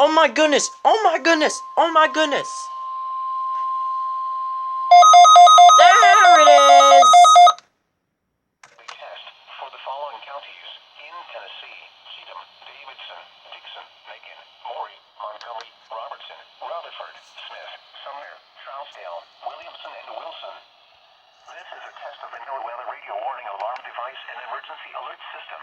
Oh my goodness! Oh my goodness! Oh my goodness! There it is! Test for the following counties in Tennessee: Cheatham, Davidson, Dixon, Macon, Maury, Montgomery, Robertson, Rutherford, Smith, Sumner, Trousdale, Williamson, and Wilson. This is a test of the NOAA weather radio warning alarm device and emergency alert system.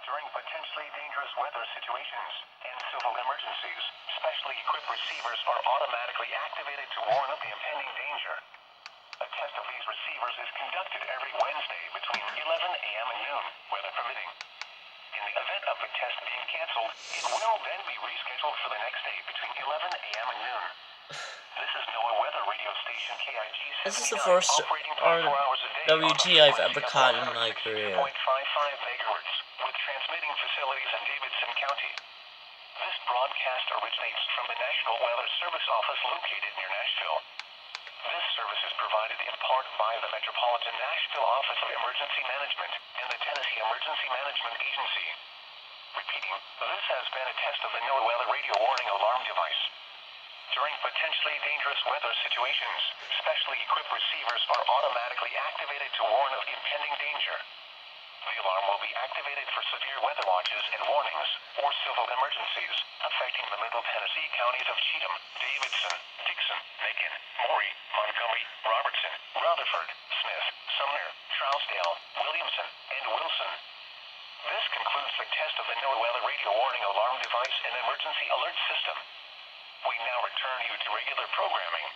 During potentially dangerous weather situations and civil emergencies, specially equipped receivers are automatically activated to warn of the impending danger. A test of these receivers is conducted every Wednesday between 11 a.m. and noon, weather permitting. In the event of the test being canceled, it will then be rescheduled for the next day between 11 a.m. and noon. This is NOAA weather radio station KIG 79, This is the first operating 24 hours a day on a WT I've frequency ever of caught in my 162.55 career. megahertz, with transmitting facilities in Davidson County. This broadcast originates from the National Weather Service Office located near Nashville. This service is provided in part by the Metropolitan Nashville Office of Emergency Management and the Tennessee Emergency Management Agency. Repeating, this has been a test of the NOAA weather radio warning alarm device. During potentially dangerous weather situations, specially equipped receivers are automatically activated to warn of impending danger. The alarm will be activated for severe weather watches and warnings, or civil emergencies, affecting the Middle Tennessee counties of Cheatham, Davidson, Dixon, Macon, Maury, Montgomery, Robertson, Rutherford, Smith, Sumner, Trousdale, Williamson, and Wilson. This concludes the test of the NOAA weather radio warning alarm device and emergency alert system. We now return you to regular programming.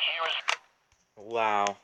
Here is... Wow.